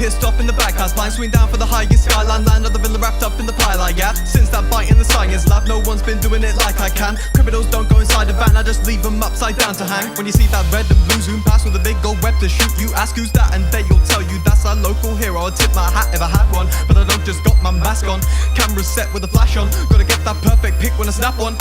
pissed off in the back house line, swing down for the highest skyline, land of the villa wrapped up in the pylon, yeah. Since that bite in the science lab, no one's been doing it like I can. Criminals don't go inside the van, I just leave them upside down to hang. When you see that red and blue zoom past with a big gold web to shoot, you ask who's that and they'll tell you that's our local hero. I'd tip my hat if I had one, but I don't just got my mask on. Camera set with a flash on, gotta get that perfect pic when I snap one.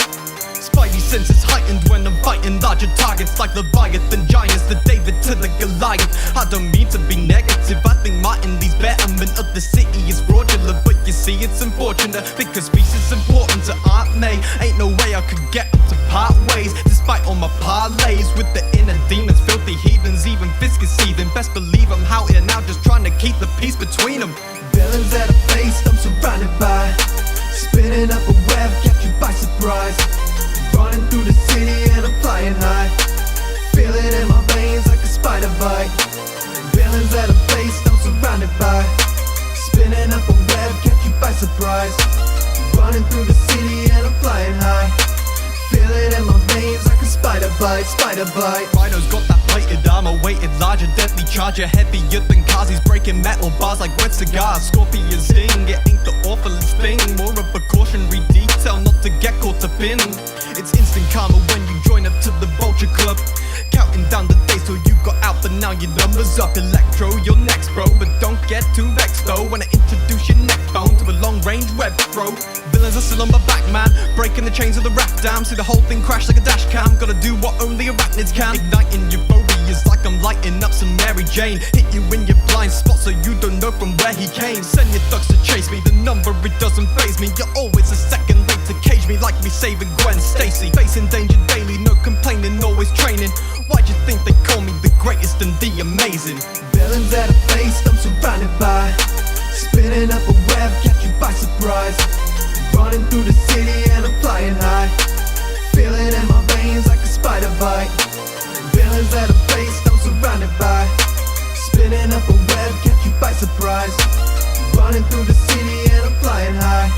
Spidey senses heightened when I'm fighting larger targets like Leviathan giants, the David to the Goliath. I don't mean to be negative, I think Martin Lee's betterment of the city is fraudulent, but you see it's unfortunate because peace is important to Aunt May. Ain't no way I could get them to part ways, despite all my parlays with the inner demons, filthy heathens, even Fisk is seething. Best believe I'm out here now just trying to keep the peace between them. Villains at a face I'm surrounded by, spinning up a web, catch you by surprise. Running through the city and I'm flying high, feel it in my veins like a spider bite. Villains at a face I'm surrounded by, spinning up a web, catch you by surprise. Running through the city and I'm flying high, feel it in my veins like a spider bite, spider bite. Rhino's got that plated armor, weighted larger, deadly charger, heavier than cars. He's breaking metal bars like wet cigars. Scorpion's sting, it ain't the awfulest thing, more of a cautionary detail not to get caught up in. It's instant karma when you join up to the Vulture Club, counting down the days till you got out, but now your number's up. Electro, you're next, bro, but don't get too vexed though when I introduce your neck bone to a long-range web throw. Villains are still on my back, man, breaking the chains of the rap dam. See the whole thing crash like a dash cam, gotta do what only arachnids can. Igniting euphoria is like I'm lighting up some Mary Jane. Hit you in your blind spot so you don't know from where he came. Send your thugs to chase me, the number it doesn't faze me. You're always a second late to cage me like me saving Gwen Stacy. Facing danger daily, no complaining, always training. Why'd you think they call me the greatest and the amazing? Villains at a face I'm surrounded by, spinning up a web, catch you by surprise. Running through the city and I'm flying high, feel it in my veins like a spider bite. Villains at a face I'm surrounded by, spinning up a web, catch you by surprise. Running through the city and I'm flying high,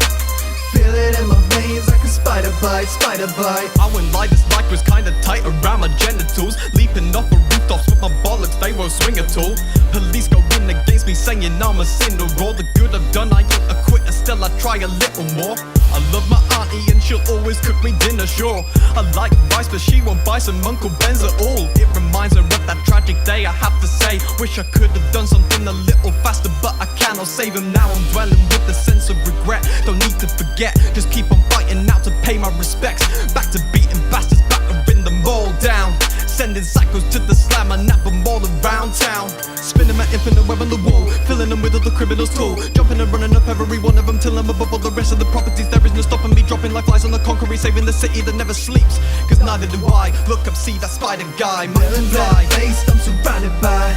feel it in my veins like a spider bite, spider bite. I wouldn't lie, this mic was kinda tight around my genitals. Leaping off of rooftops with my bollocks, they won't swing at all. Police go in against me saying I'm a sinner. All the good I've done, I ain't a quitter, still I try a little more. I love my auntie and she'll always cook me dinner, sure. I like rice but she won't buy some Uncle Ben's at all. It reminds her of that tragic day, I have to say. Wish I could have done something a little faster, but I can't, I'll save him now. I'm dwelling with a sense of regret, don't need to forget, just keep on fighting out to pay my respects. Back to beating bastards, battering them all down. Sending psychos to the slam, I nap them all around town. Spinning my infinite web on the wall, filling them with all the criminals tall. Jumping and running up every one of them till I'm above all the rest of the properties. There is no stopping me, dropping like flies on the concrete, saving the city that never sleeps. Cause neither do I. Look up, see that spider guy. Villains at a face I'm surrounded by,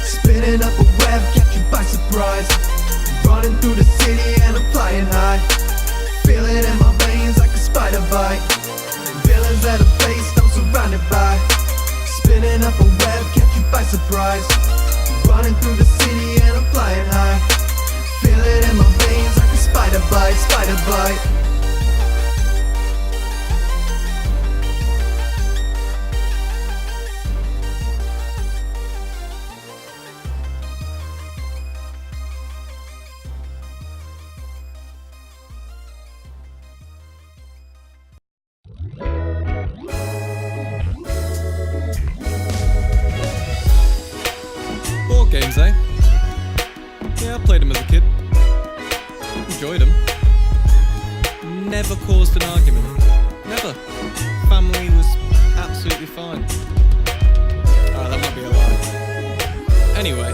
spinning up a web, catch you by surprise. Running through the city and I'm flying high, feel it in my veins like a spider bite. Villains at a face I'm surrounded by, spinning up a web, catch you by surprise. Running through the city and I'm flying high, feel it in my veins like a spider bite, spider bite. Board games, eh? Yeah, I played them as a kid. Enjoyed them. Never caused an argument. Never. Family was absolutely fine. That might be a lie. Anyway,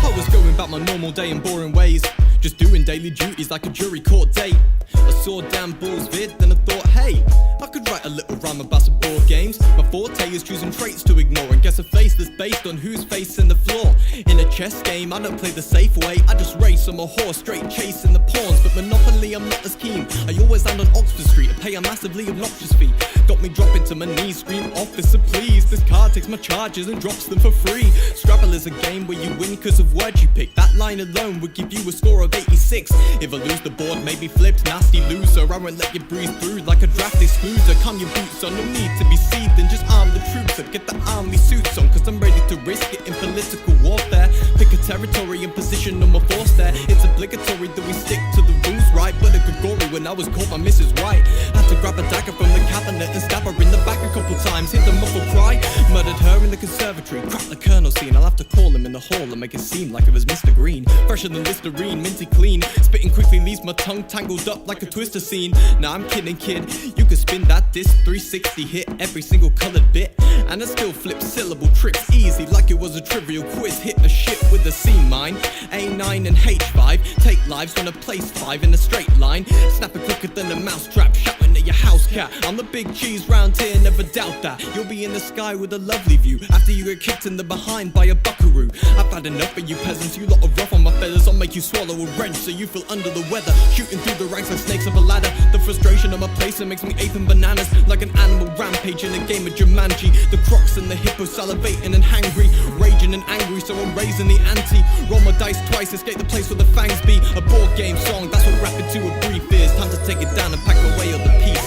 I was going about my normal day in boring ways, just doing daily duties like a jury court date. I saw Dan Bull's vid, then I thought, hey, I could write a little rhyme about some board games. My forte is choosing traits to ignore and guess a face that's based on who's facing the floor. In a chess game, I don't play the safe way, I just race on my horse, straight chasing the pawns. But Monopoly, I'm not as keen, I always stand on Oxford Street and pay a massively obnoxious fee. Got me dropping to my knees, scream, officer please. This card takes my charges and drops them for free. Scrabble is a game where you win cause of words you pick. That line alone would give you a score of 86. If I lose the board, maybe flipped, nasty loser. I won't let you breeze through like a draft excluder. Calm your boots on, no need to be seething. Just arm the troops up, get the army suits on, cause I'm ready to risk it in political warfare. Pick a territory and position on my force there. It's obligatory that we stick to the rules, right? But a Gregory when I was caught by Mrs. White. Had to grab a dagger from the cabinet and stab her in the back a couple times. Hit the muffled cry, murdered her in the conservatory. Crap the colonel scene, I'll have to call him in the hall and make it seem like it was Mr. Green. Fresher than Listerine, minty clean. Spitting quickly leaves my tongue tangled up like a twister scene. Nah, I'm kidding kid, you can spin that disc 360, hit every single coloured bit, and I still flip syllable trips easy like it was a trivial quiz. Hit a ship with a C mine, A9 and H5. Take lives when I place 5 in a straight line. Snap it quicker than a mousetrap, shouting at your house cat. I'm the big cheese round here, never doubt that. You'll be in the sky with a lovely view after you get kicked in the behind by a buckaroo. I've had enough of you peasants, you lot are rough on my feathers. I'll make you swallow a wrench so you feel under the weather. Shooting through the ranks like snakes up a ladder. The frustration of my place, it makes me ape and bananas like an animal rampage in a game of Jumanji. The crocs and the hippos salivating and hangry, raging and angry, so I'm raising the ante. Roll my dice twice, escape the place where the fangs be. A board game song, that's what rapping to a brief is. Time to take it down and pack away all the pieces.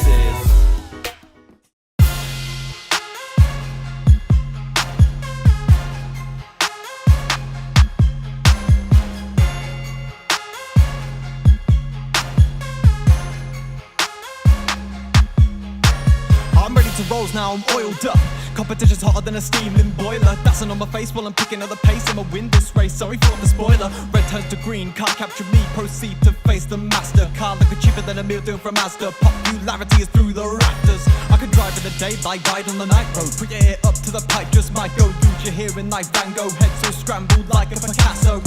I'm ready to rolls now, I'm oiled up. Competition's hotter than a steaming boiler. Dancing on my face while I'm picking up the pace. I'ma win this race, sorry for the spoiler. Red turns to green, can't capture me. Proceed to face the master. Car looking cheaper than a meal deal from Asda. Popularity is through the rafters. I could drive in the daylight, ride on the night road. Put your ear up to the pipe, just might go. Lose your hearing like Van Gogh. Head so scrambled like a Picasso.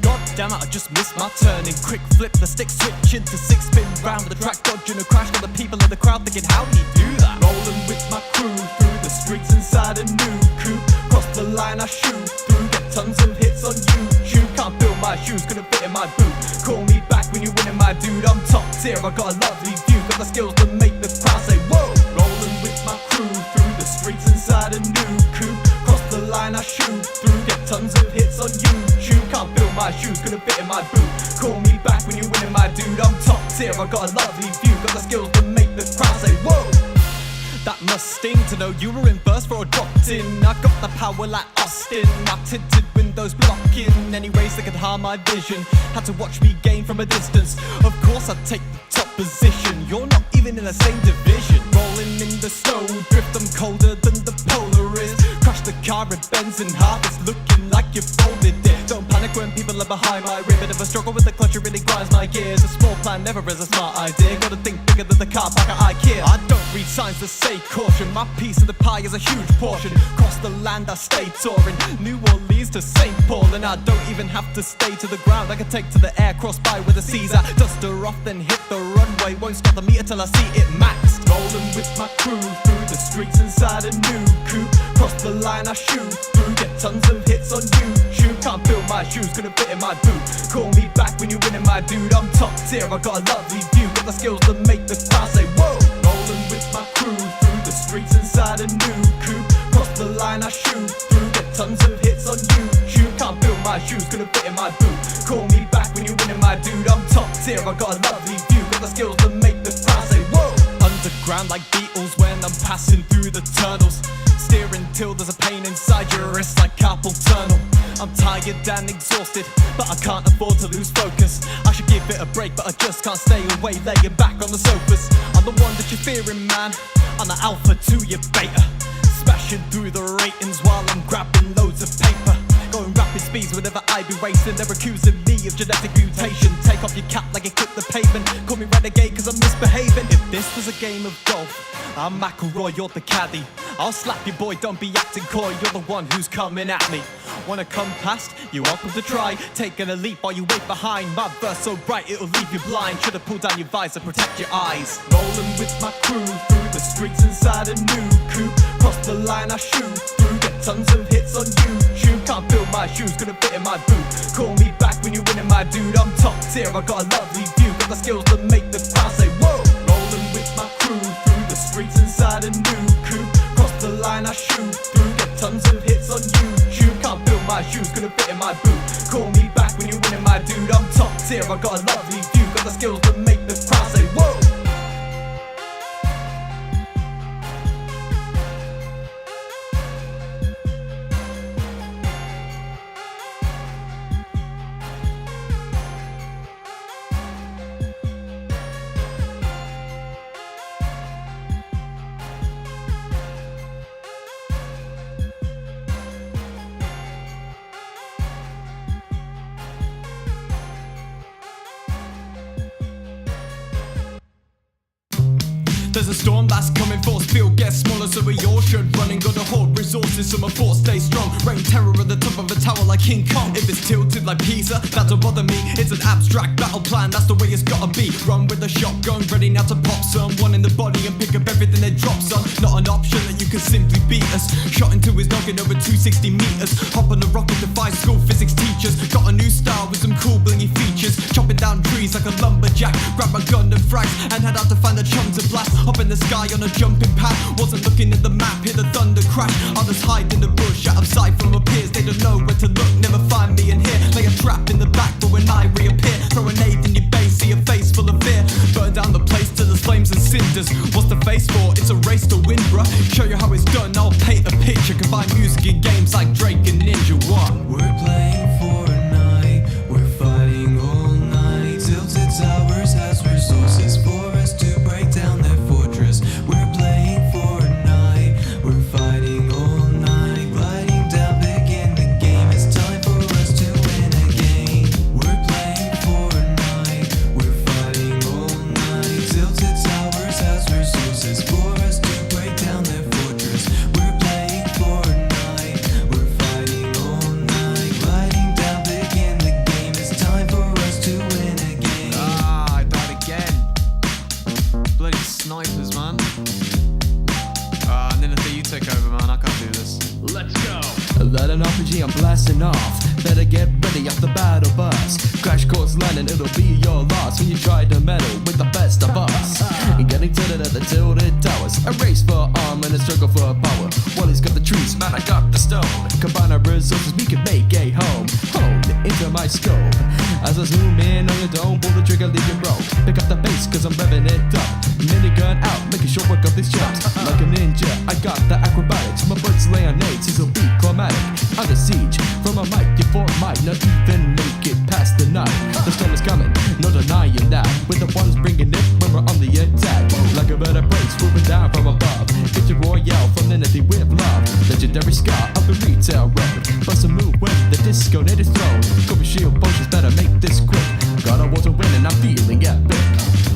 God damn it, I just missed my turning. Quick flip the stick, switch into 6-spin round with the track, dodging a crash. Got the people in the crowd thinking, how'd he do that? Rolling with my crew through the streets inside a new coupe. Cross the line I shoot through, get tons of hits on YouTube. Can't feel my shoes, couldn't fit in my boot. Call me back when you're winning, my dude. I'm top tier, I got a lovely view. Got the skills to make the crowd say whoa. Rolling with my crew through the streets inside a new coupe. Cross the line I shoot through, get tons of hits on YouTube. Can't feel my shoes, couldn't fit in my boot. Call me back when you're winning, my dude. I'm top tier, I got a lovely view. Got the skills to make the crowd say whoa. That must sting to know you were in first for a dropped in. I got the power like Austin. My tinted windows blocking any rays that could harm my vision. Had to watch me gain from a distance. Of course I'd take the top position. You're not even in the same division. Rolling in the snow, drift, I'm colder than the polar is. Crash the car, it bends in half. It's looking like you folded it. Don't panic when people are behind my rear. Bit of a struggle with the clutch, it really grinds my gears. A small plan never is a smart idea. Gotta think bigger than the car park at IKEA. I don't read signs to say caution. My piece of the pie is a huge portion. Cross the land, I stay touring. New Orleans to St. Paul, and I don't even have to stay to the ground. I can take to the air, cross by with a Caesar. Dust her off, then hit the runway. Won't stop the meter till I see it maxed. Rolling with my crew through the streets inside a new coupe. Cross the line, I shoot through, get tons of hits on YouTube. Can't feel my shoes, couldn't fit in my boot. Call me back when you're winning, my dude. I'm top tier, I got a lovely view. Got the skills to make the crowd say whoa. Rolling with my crew through the streets inside a new coupe. Cross the line I shoot through, get tons of hits on YouTube. Can't feel my shoes, couldn't fit in my boot. Call me back when you're winning, my dude. I'm top tier, I got a lovely view. Got the skills to make the crowd say whoa. Underground like Beatles when I'm passing through the tunnels. Steering till there's a pain inside your wrist like carpal tunnel. I'm tired and exhausted, but I can't afford to lose focus. I should give it a break, but I just can't stay away, laying back on the sofas. I'm the one that you're fearing, man. I'm the alpha to your beta. Smashing through the ratings while I'm grabbing loads of paper. Going rapid speeds whenever I be racing. They're accusing me of genetic mutation. Take off your cap like it clipped the pavement. Call me renegade cause I'm misbehaving. If this was a game of golf, I'm McElroy, you're the caddy. I'll slap you boy, don't be acting coy. You're the one who's coming at me. Wanna come past? You're welcome to try. Taking a leap while you wait behind. My verse so bright it'll leave you blind. Should've pulled down your visor, protect your eyes. Rolling with my crew through the streets inside a new coupe. Cross the line I shoot through, get tons of hits on YouTube. Can't feel my shoes, couldn't fit in my boot. Call me back when you're winning, my dude. I'm top tier, I got a lovely view. Got the skills to make the crowd say whoa. streets inside a new coupe. Cross the line, I shoot through. Get tons of hits on YouTube. Can't fill my shoes, couldn't fit in my boot. Call me back when you're winning, my dude. I'm top tier, I got a lovely view. Got the skills to make the crowd say whoa. There's a storm that's coming, force field gets smaller, so we all should run and gotta hold resources so my force stays strong. Rain terror at the top of a tower like King Kong. If it's tilted like Pisa, that don't bother me. It's an abstract battle plan, that's the way it's gotta be. Run with a shotgun, ready now to pop someone in the body and pick up everything that drops on. Not an option that you can simply beat us. Shot into his noggin over 260 meters. Hop on the rocket, defy school physics teachers. Got a new style with some cool blingy features. Chopping down trees like a lumberjack. Grab my gun and frags and head out to find the chum to blast. Up in the sky on a jumping pad. Wasn't looking at the map, hear the thunder crash. I'll just hide in the bush, out of sight from my peers. They don't know where to look, never find me in here. Lay a trap in the back, but when I reappear, throw a nade in your base, see a face full of fear. Burn down the place till there's flames and cinders. What's the face for? It's a race to win, bruh. Show you how it's done, I'll paint a picture. Combine music and games like Drake and Ninja One. We're playing Fortnite, we're fighting all night. Tilted towers has resources for us to break down their fortress. We're playing Fortnite, we're fighting all night. Gliding down big in the game, it's time for us to win again. We're playing Fortnite, we're fighting all night. Tilted towers has resources for us to break down their fortress. We're playing Fortnite, we're fighting all night. Gliding down big in the game, it's time for us to win again. Ah, I died again. Bloody snipers, man. Ninethie, you take over, man. I can't do this. Let's go. Let an RPG, I'm blasting off. Better get ready off the battle bus. Crash course landing, it'll be your loss when you try to meddle with the best of us. Getting tilted at the tilted towers. A race for arm and a struggle for power. Wally's got the trees, man, I got the stone. Combine our resources, we can make a home. Home into my scope. As I zoom in on your dome, pull the trigger, leave you broke. Pick up the pace, cause I'm revving it up. Minigun out, making sure work up these jumps. Like a ninja, I got the acrobatics. My bullets lay on nades, this'll be climatic. Under siege, from a mic, your fort might not even make it past the night. The storm is coming, no denying that. We're the ones bringing it when we're on the attack. Like a bird of prey, swooping down from above. Get your royale from Ninethie with love. Legendary scar up in retail road. Bust a move when the disco net is thrown. Cover shield potions, better make this quick. Got a war to win and I'm feeling epic.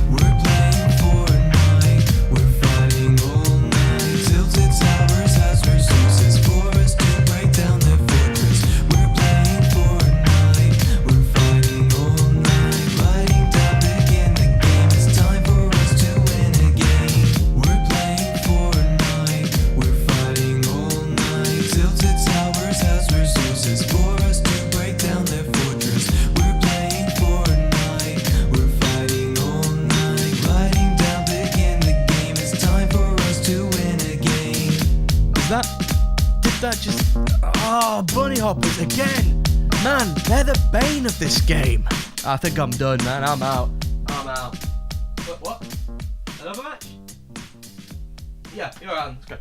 We're playing Fortnite, we're fighting all night. Tilted towers has resources for us to break down their fortress. We're playing Fortnite, we're fighting all night. Gliding down big in the game, it's time for us to win again. We're playing Fortnite, we're fighting all night. Tilted towers has resources for us to break down their fortress. We're playing Fortnite, we're fighting all night. Gliding down big in the game, it's time for us to win again. Did that just... Oh, bunny hoppers again. Man, they're the bane of this game. I think I'm done, man. I'm out. What? Another match? Yeah, you're on. Let's go.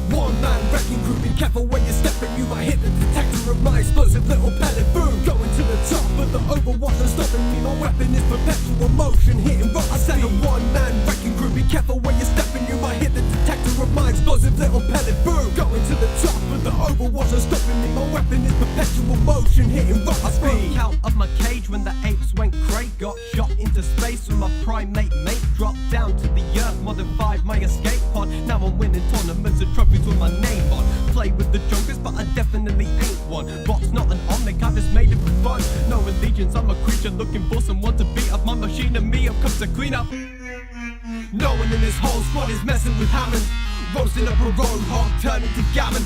One-man wrecking crew, be careful when you're stepping. You might hit the detector of my explosive little pellet. Boom, going to the top, but the overwatch is stopping me. My weapon is perpetual motion, hitting rock. I said a one-man wrecking crew, be careful when you're stepping. You might hit the detector of my explosive little pellet. Boom, going to the top, but the overwatch is stopping me. My weapon is perpetual motion, hitting rock. I broke out of my cage when the apes went cray. Got shot into into space with my primate mate. Dropped down to the earth, modified my escape pod. Now I'm winning tournaments and trophies with my name on. Play with the jokers, but I definitely ain't one. Bot's not an omic, I just made it for fun. No allegiance, I'm a creature looking for someone to beat up. My machine and me, I've come to clean up. No one in this whole squad is messing with Hammond. Roasting up a roadhog, turning to gammon.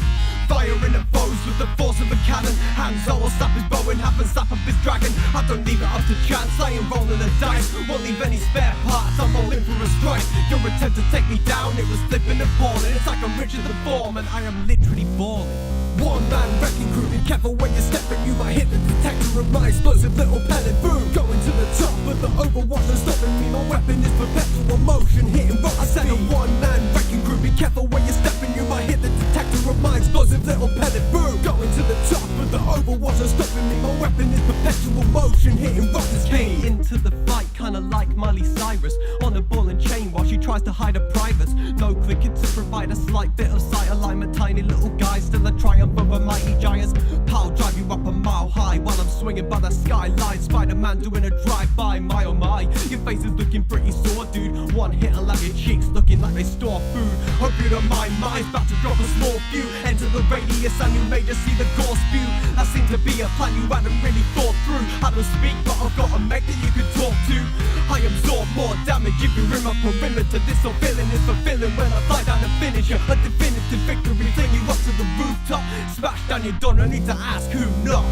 Firing at foes with the force of a cannon. Hanzo will slap his bow and half and slap up his dragon. I don't leave it up to chance, I ain't rolling the dice. Won't leave any spare parts, I'm all in for a strike. Your attempt to take me down, it was flipping and falling. It's like I'm Richard the Foreman, I am literally balling. One man wrecking crew, be careful when you're stepping. You might hit the detector of my explosive little pellet. Boom, going to the top, but the overwatch is stopping me. My weapon is perpetual motion, hitting rock. I said a one man wrecking crew, be careful when you're stepping. You might hit the detector of my explosive little pellet. Boom, going to the top, but the overwatch is stopping me. My weapon is perpetual motion, hitting rock. Came into the fight, kinda like Miley Cyrus, on a ball and chain while she tries to hide her privates. No clicking to provide a slight bit of sight. I'm a tiny little guy, still a triumph over mighty giants. Power drive you up a mile high while I'm swinging by the skyline. Spider-Man doing a drive-by, my oh my. Your face is looking pretty sore, dude. One hit will have your cheeks looking like they store food. Hope you don't mind, mine's about to drop a small few. Enter the radius and you may just see the gore spew. That seemed to be a plan you hadn't really thought through. I don't speak, but I've got a mech that you can talk to. I absorb more damage if you're in my perimeter. This whole feeling is fulfilling when I fly down and finish you. A definitive victory, fling you up to the rooftop. Smash down your door, no need to ask who knows.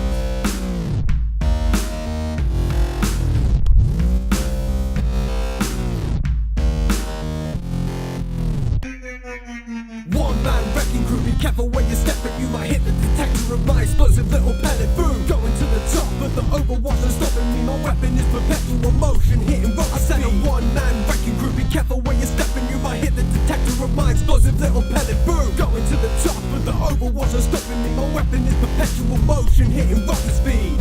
One man wrecking crew, be careful when you're stepping. You might hit the detector of my explosive little pellet. Boom, going to the top, but the overwatch is stopping me. My weapon is perpetual motion, hitting rock. I said a one man wrecking crew, be careful when you're stepping. You might hit the detector of my explosive little pellet. Boom, going to the top, but the overwatch is stopping me. My weapon is perpetual motion, hitting rocket speed.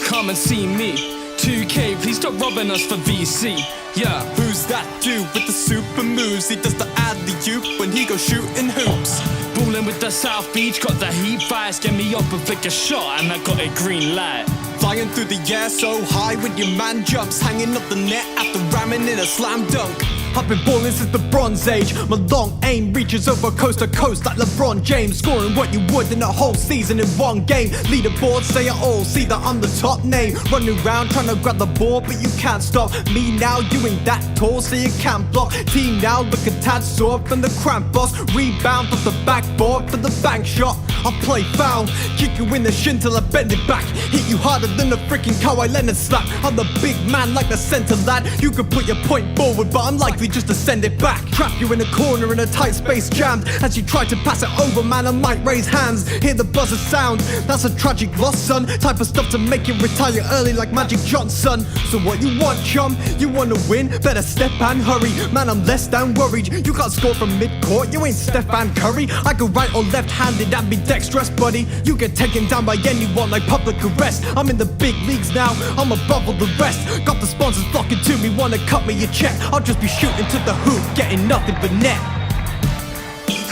Come and see me. 2K, please stop robbing us for VC. Yeah, Who's that dude with the super moves? He does the alley-oop when he goes shooting hoops. ballin' with the South Beach, got the heat fires. Get me up and flick a shot, and I got a green light. Flying through the air so high with your man jumps, hanging up the net after ramming in a slam dunk. I've been ballin' since the Bronze Age. My long aim reaches over coast to coast like LeBron James, scoring what you would in a whole season in one game. Leaderboards say it all, see that I'm the top name. Running around trying to grab the ball, but you can't stop me now. You ain't that tall, so you can't block. Team now look a tad sore from the cramp boss. Rebound off the backboard for the bank shot. I play foul, kick you in the shin till I bend it back. Hit you harder than a freaking Kawhi Leonard slap. I'm the big man like the center lad. You could put your point forward, but I'm likely just to send it back. Trap you in a corner in a tight space jammed. As you try to pass it over, man, I might raise hands. Hear the buzzer sound, that's a tragic loss, son. Type of stuff to make you retire early like Magic Johnson. So what you want, chum? You wanna win? Better step and hurry. Man, I'm less than worried. You can't score from mid-court, you ain't Stephen Curry. I go right or left-handed and be dexterous, buddy. You get taken down by anyone like public arrest. I'm in the big leagues now, I'm above all the rest. Got the sponsors flocking to me, wanna cut me a check. I'll just be shooting to the hoop, getting nothing but net.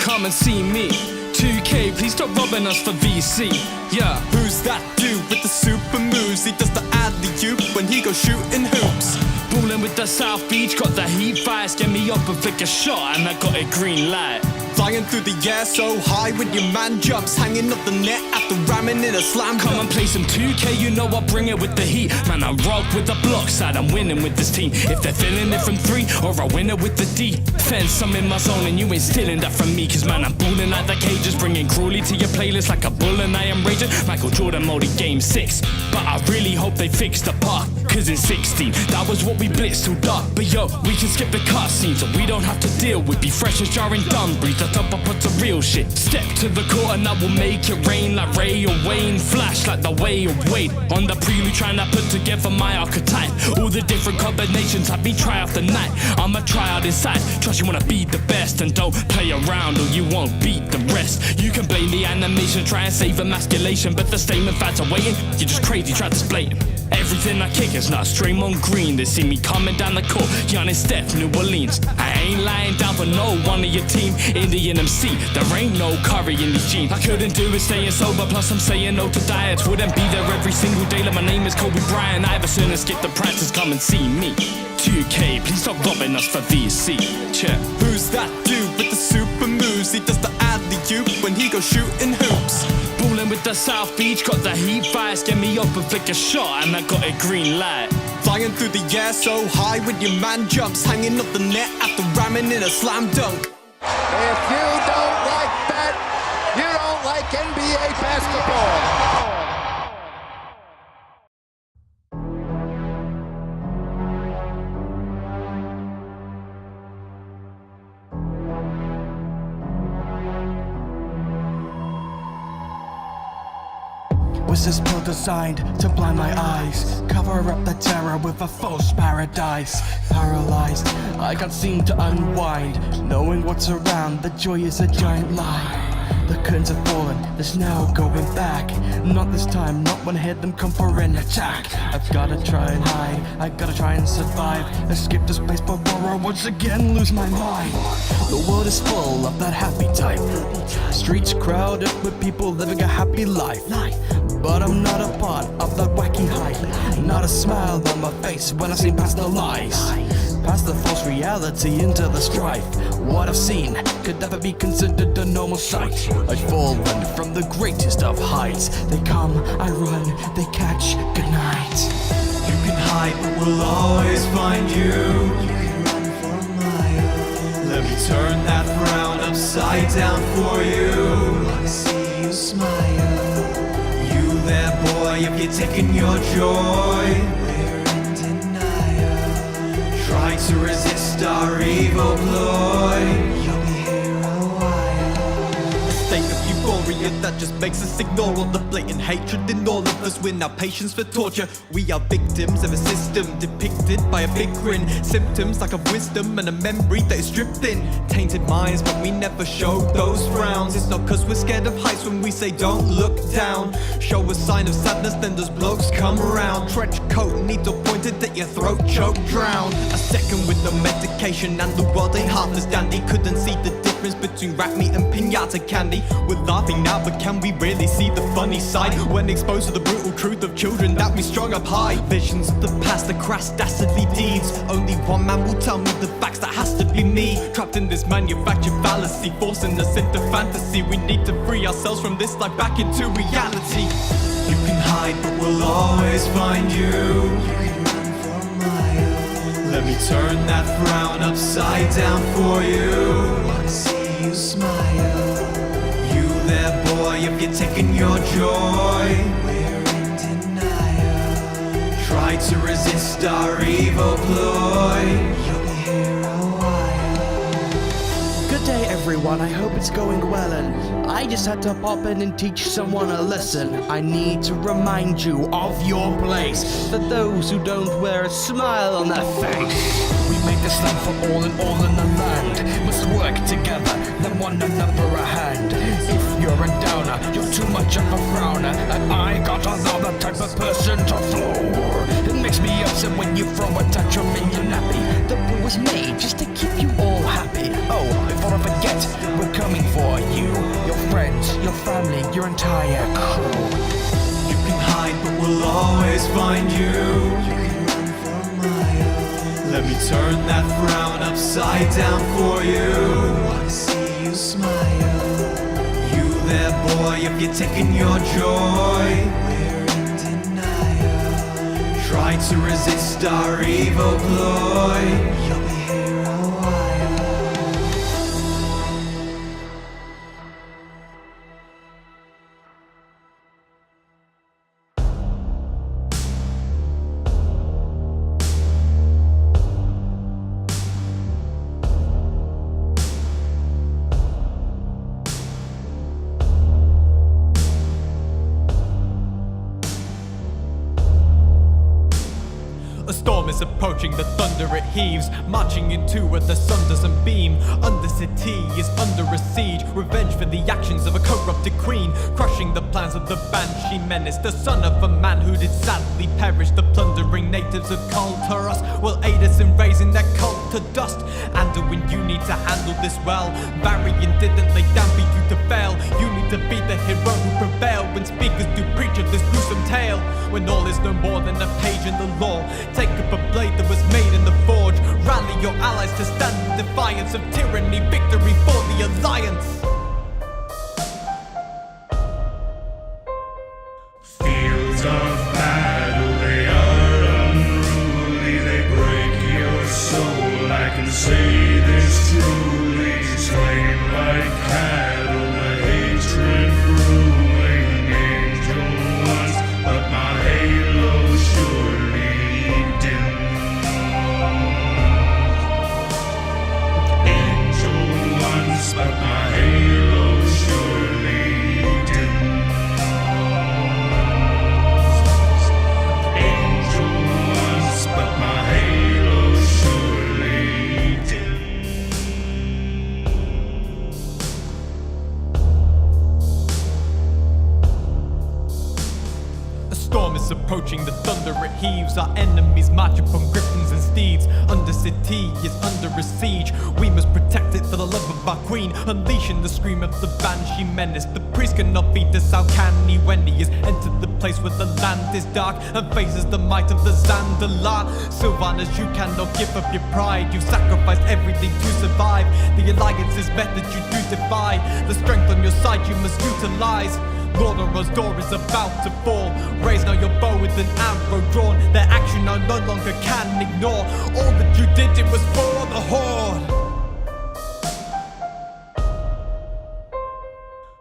Come and see me. 2K, please stop robbing us for VC. Yeah, Who's that dude with the super moves? He does the alley-oop when he goes shooting hoops. ballin' with the South Beach, got the heat fires. Get me up and flick a shot, and I got a green light. Flying through the air so high with your man jumps, hanging up the net after ramming in a slam Come dunk. and play some 2K, you know I bring it with the heat. Man, I rock with the block side, I'm winning with this team. If they're feeling it from 3, or I win it with the D. Fence, I'm in my zone and you ain't stealing that from me. Cause man, I'm ballin' like the cages, bringing cruelty to your playlist like a bull and I am raging. Michael Jordan molded game 6, but I really hope they fix the park. Cause in 16, that was what we blitzed till dark. But yo, we can skip the cutscene so we don't have to deal with be fresh as jarring dumb breeze. The top up to real shit. Step to the court and I will make it rain like Ray or Wayne. Flash like the way of Wade. On the prelude trying to put together my archetype. All the different combinations have me try off the night. I'm a try out inside. Trust you wanna be the best and don't play around or you won't beat the rest. You can blame the animation, try and save emasculation, but the statement facts are waiting. You're just crazy, try to explain it. Everything I kick is nuts, Draymond Green. They see me coming down the court, Giannis, Steph, New Orleans. I ain't lying down for no one of your team. Indian MC, there ain't no curry in these jeans. I couldn't do it staying sober, plus I'm saying no to diets. Wouldn't be there every single day like my name is Kobe Bryant. Iverson and skip the practice, come and see me. 2K, please stop robbing us for VC. Check. Who's that dude with the super moves? He does the alley-oop when he goes shooting hoops. Ballin' with the South Beach, got the heat fires. Get me up and flick a shot, and I got a green light. Flying through the air so high when your man jumps, hanging up the net after ramming in a slam dunk. If you don't like that, you don't like NBA basketball. Was this pill designed to blind my eyes? Cover up the terror with a false paradise. Paralyzed, I can't seem to unwind. Knowing what's around, the joy is a giant lie. The curtains have fallen, there's no going back. Not this time, not when I hear them come for an attack. I've gotta try and hide, I gotta try and survive. Escape this place before I once again lose my mind. The world is full of that happy type. Streets crowded with people living a happy life. But I'm not a part of that wacky hype. Not a smile on my face when I see past the lies. Past the false reality into the strife. What I've seen could never be considered a normal sight. I've fallen from the greatest of heights. They come, I run, they catch, good night. You can hide, but we'll always find you. You can run for miles. Let me turn that frown upside down for you. I wanna see you smile. You there, boy, if you're taking your joy, we're in denial. Try to resist our evil ploy. You'll be here a while. A state of euphoria that just makes us ignore all the blatant hatred in all of us. We're now patience for torture. We are victims of a system depicted by a big grin. Symptoms like of wisdom and a memory that is stripped in. Tainted minds, but we never show those frowns. It's not cause we're scared of heights when we say don't look down. Show a sign of sadness, then those blokes come around. Trench coat, needle pointed at your throat, choke, drown. A second with no medication and the world ain't half as dandy. Couldn't see the difference between rat meat and piñata candy. We're laughing now, but can we really see the funny side when exposed to the brutal truth of children that we strung up high? Visions of the past, the crass dastardly deeds. Only one man will tell me the facts, that has to be me. Trapped in this manufactured fallacy, forcing us into fantasy. We need to free ourselves from this life back into reality. You can hide, but we'll always find you. You can run for miles. Let me turn that frown upside down for you. I wanna see you smile. You there, boy, if you're taking your joy, we're in denial. Try to resist our evil ploy. You'll be here a while. Good day everyone, I hope it's going well, and I just had to pop in and teach someone a lesson. I need to remind you of your place, for those who don't wear a smile on their face. We make this land for all and all in the land must work together, lend one another a hand. If you're a downer, you're too much of a frowner, and I got another type of person to floor. It makes me upset when you throw a tantrum in your nappy. The brew was made just to keep you all happy. Oh, before I forget, we're coming for you, your friends, your family, your entire crew. You can hide, but we'll always find you. You can run for miles. Let me turn that frown upside down for you. I wanna see you smile. You there, boy, if you're taking your joy, we're in denial. Try to resist our evil ploy. You'll be here a while. A storm is approaching, the thunder it heaves, marching into where the sun doesn't beam. Undercity is under a siege, revenge for the actions of a corrupt the queen, crushing the plans of the Banshee menace. The son of a man who did sadly perish. The plundering natives of Culturus will aid us in raising their cult to dust. Anduin, you need to handle this well. Varian didn't lay down for you to fail. You need to be the hero who prevail when speakers do preach of this gruesome tale. When all is no more than a page in the law, take up a blade that was made in the forge. Rally your allies to stand in defiance of tyranny. Victory for the Alliance. Fields of battle, they are unruly. They break your soul, I can say this truly. Slain like cattle, the hatred brewing. Angel once, but my halo surely dimmed. Angel once, but my halo surely dimmed. Angel once, but my halo surely dimmed. A storm is approaching, the thunder it heaves. Our enemies march upon griffins and steeds. Undercity is under a siege. We must protect it for the love of our queen. Unleashing the scream of the Banshee menace. The priest cannot beat us, how can he when he has entered the place where the land is dark and faces the might of the Zandalar? Sylvanas, you cannot give up your pride. You've sacrificed everything to survive. The Alliance's method you do defy. The strength on your side you must utilize. Lord Oro's door is about to fall. Raise now your bow with an arrow drawn. Their action I no longer can ignore. All that you did, it was for the Horde.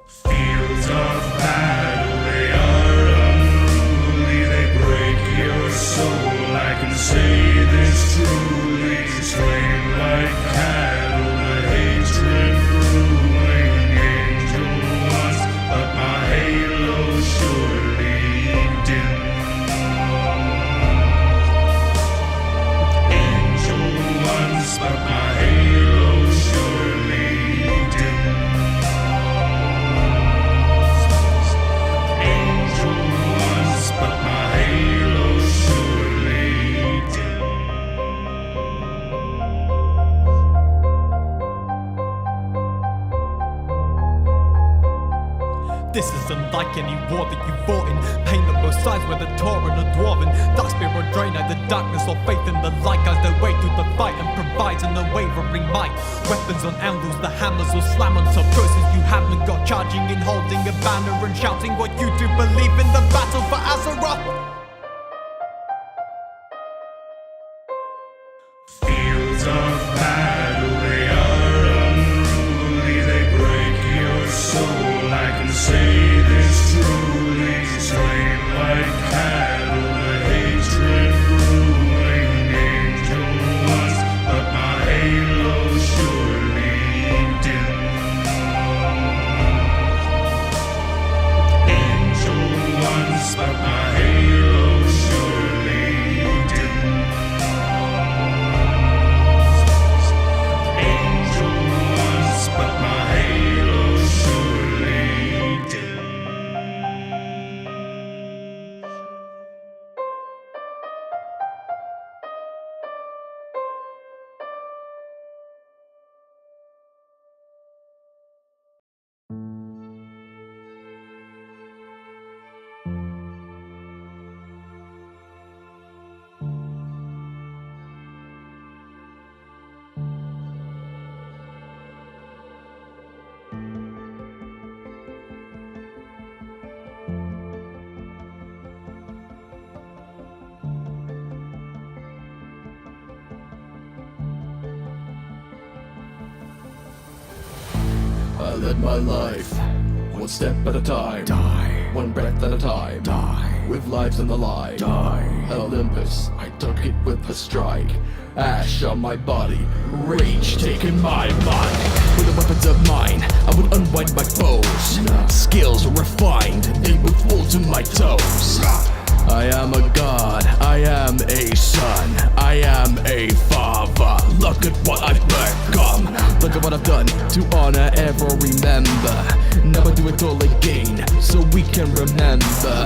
Fields of battle, they are unruly. They break your soul, I can say this truly. Slain like cattle, the hatred brewing. Angel once, but my halo surely dimmed. Angel once, but my halo surely dimmed. Angel once, but my halo surely dimmed. This is unlike any war that you fought in. Pain on both sides, whether Tauren or Dwarven. Darkspear or Draenei, the darkness or faith in the light guides their way through the fight and provides an unwavering might. Weapons on anvils, the hammers will slam on top verses you haven't got. Charging in, holding a banner and shouting what you do believe in the battle for Azeroth. Fields of battle, they are unruly. They break your soul, I can say this truly. Slain like cattle, the hatred brewing. Angel once, but my halo surely dimmed. Angel once, but my halo surely dimmed. Angel once, but my halo surely dimmed. I led my life, one step at a time. Die. One breath at a time. Die. With lives on the line. Die. Olympus, I took it with a strike. Ash on my body, rage taking my mind. With the weapons of mine, I would unwind my foes. Skills refined, they would fall to my toes. I am a god, I am a son, I am a father. Look at what I've become. Look at what I've done to honor, ever remember. Never do it all again. can remember.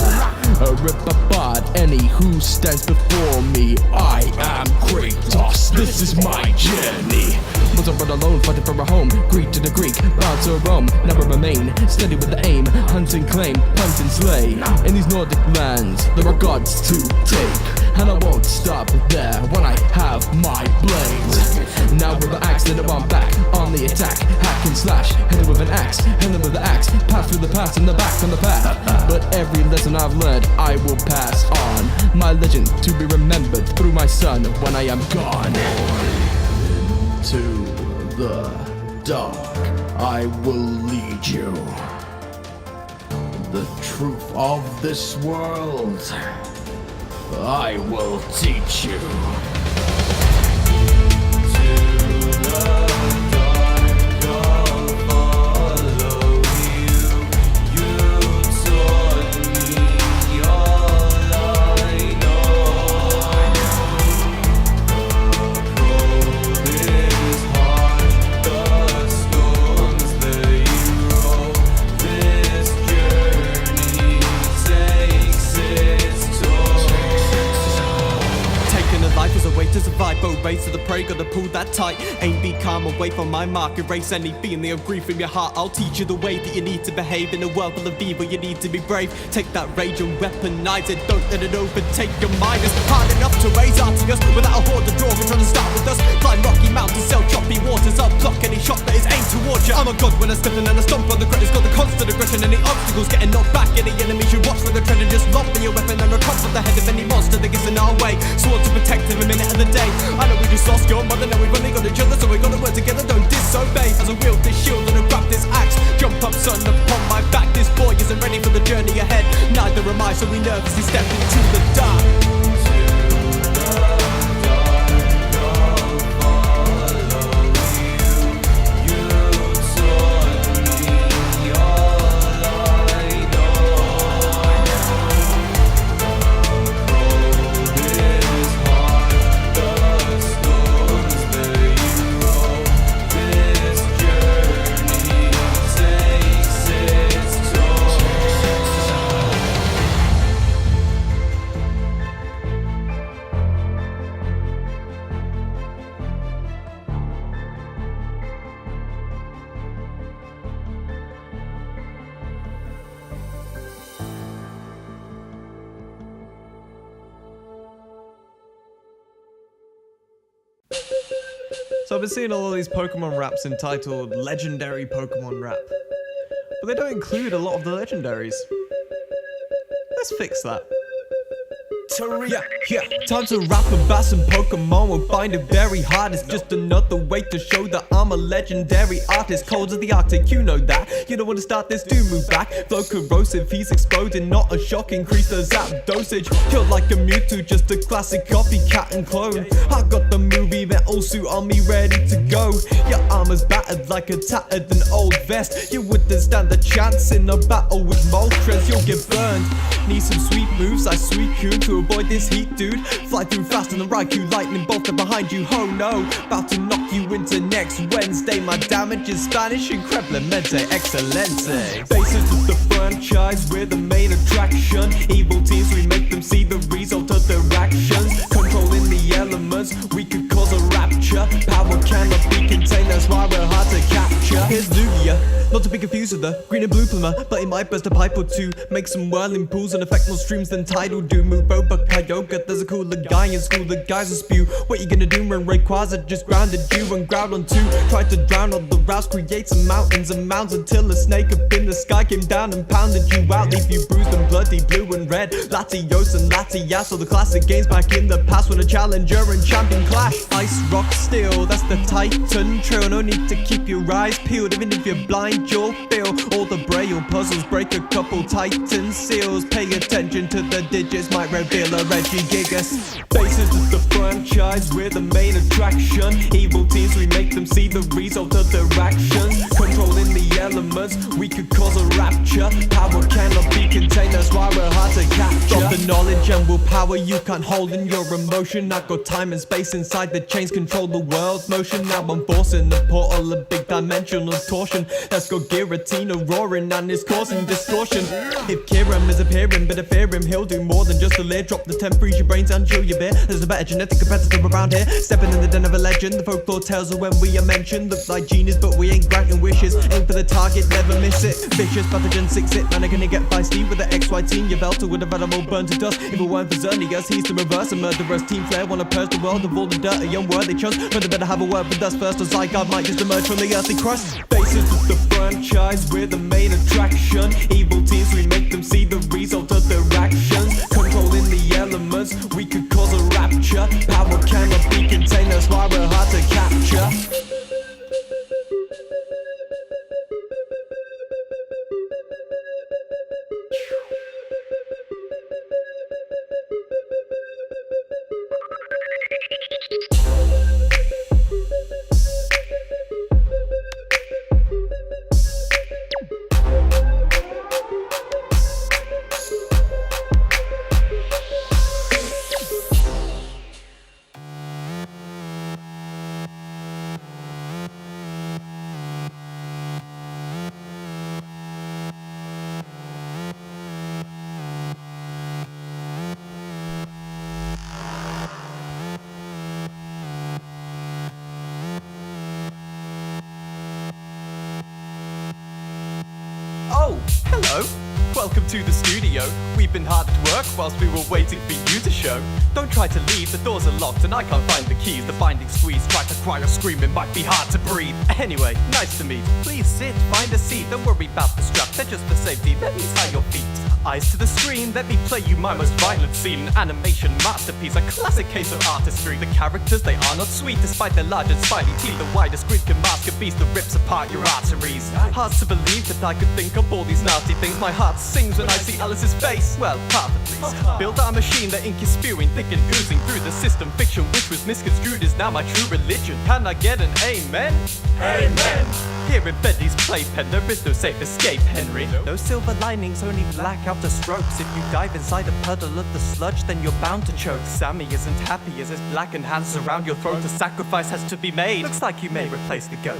Rip apart any who stands before me. I am Kratos, this is my journey. Once I run alone, fighting for a home. Greek to the Greek, bound to Rome. Never remain, steady with the aim. Hunt and claim, hunt and slay. In these Nordic lands, there are gods to take. And I won't stop there when I have my blades. Now with the axe, then I'm back on the attack. Hack and slash, hit it with an axe, hit it with the axe. Pass through the past and the back on the path. But every lesson I've learned, I will pass on. My legend to be remembered through my son when I am gone. To the dark, I will lead you. The truth of this world, I will teach you. To survive, both race to the prey, gotta pull that tight. Ain't be calm, away from my mark. Erase any feeling of grief from your heart. I'll teach you the way that you need to behave. In a world full of evil, you need to be brave. Take that rage and weaponize it. Don't let it overtake your mind. It's hard enough to raise Artigas without a horde of drawers trying to start with us. Climb rocky mountains, sail choppy waters. I'll block any shot that is aimed towards you. I'm a god when I step in and I stomp on the ground. It's got the constant aggression. Any obstacles getting knocked back. Any enemy should watch for the trend and just lob for your weapon and recover the head of any monster that gets in our way. Sword to protect him a minute of the day. I know we just lost your mother, now we've only got each other, so we gotta work together, don't disobey. As I wield this shield and I grab this axe, jump up son upon my back. This boy isn't ready for the journey ahead, neither am I, so we nervously step into the dark. So I've been seeing all of these Pokemon raps entitled Legendary Pokemon Rap, but they don't include a lot of the legendaries. Let's fix that. Yeah, time to rap about some Pokemon. We'll find it very hard. It's just another way to show that I'm a legendary artist. Cold as the Arctic, you know that. You don't want to start this, do move back. Flow corrosive, he's exploding, not a shock. Increase the zap dosage. You're like a Mewtwo, just a classic copycat and clone. I got the movie metal suit on me, ready to go. Your armor's battered like a tattered and old vest. You wouldn't stand a chance in a battle with Moltres. You'll get burned. Need some sweet moves, I sweet Q to avoid this heat, dude. Fly through faster than Raikou, lightning bolt up behind you. Oh no, about to knock you into next Wednesday. My damage is Spanish, incredible,mente excelente. Faces of the franchise, we're the main attraction. Evil teams, we make them see the result of their actions. Controlling the elements, we could cause a rapture. Power cannot be contained, that's why we're hard to capture. Here's Lugia, not to be confused with the green and blue plumber, but it might burst a pipe or two. Make some whirling pools and affect more streams than tidal do. Move Boba Kyogre, there's a cooler guy in school, the guys will spew. What you gonna do when Rayquaza just grounded you and growled on two? Tried to drown all the routes, create some mountains and mounds until a snake up in the sky came down and pounded you out. Leave you bruised and bloody, blue and red. Latios and Latias, all the classic games back in the past when a challenger and champion clash. Ice, rock, steel, that's the Titan trail. No need to keep your eyes peeled, even if you're blind you'll feel all the braille puzzles. Break a couple Titan seals, pay attention to the digits, might reveal a Regigigas. Faces of the franchise, we're the main attraction. Evil teams, we make them see the result of their actions. Controlling the elements, we could cause a rapture. Power cannot be contained, that's why we're hard to capture. Got the knowledge and willpower you can't hold in your emotion. I got time and space inside the chains, control the world's motion. Now I'm forcing the portal, a big dimensional torsion. Let's go give hear a Tina roaring and it's causing distortion. If Kieran is appearing, better fear him, he'll do more than just a leer. Drop the temp, freeze your brains and chill your beer. There's a better genetic competitor around here, stepping in the den of a legend. The folklore tales of when we are mentioned. Look like genius, but we ain't granting wishes. Aim for the target, never miss it. Vicious pathogen, 6-it, man, gonna get feisty with the XY team. Your belter with a venom all burned to dust. If it weren't for Xerneas, he's the reverse. A murderous team player, wanna purge the world of all the dirt, a young worthy chunks. But they better have a word with us first, or Zygarde might just emerge from the earthly crust. Faces of the franchise, we're the main attraction. Evil teams, we make them see the result of their actions. Controlling the elements, we could cause a rapture. Power cannot be contained, that's why we're hard to capture. Oh, hello. Welcome to the studio. We've been hard at work whilst we were waiting for you to show. Don't try to leave, the doors are locked and I can't find the keys. The binding squeeze, try to cry or scream, it might be hard to breathe. Anyway, nice to meet. Please sit, find a seat. Don't worry about the strap, they're just for safety. Let me tie your feet. Eyes to the screen, let me play you my most violent scene. An animation masterpiece, a classic case of artistry. The characters, they are not sweet, despite their large and spiny teeth. The widest grid can mask a beast that rips apart your arteries. Hard to believe that I could think of all these nasty things. My heart sings when I see Alice's face. Well, half at least. Build our machine, the ink is spewing thick and oozing through the system. Fiction which was misconstrued is now my true religion. Can I get an amen? Amen! Here in Bentley's playpen, there is no safe escape, Henry. No silver linings, only black outer strokes. If you dive inside a puddle of the sludge, then you're bound to choke. Sammy isn't happy as his blackened hands around your throat. A sacrifice has to be made. Looks like you may replace the goat.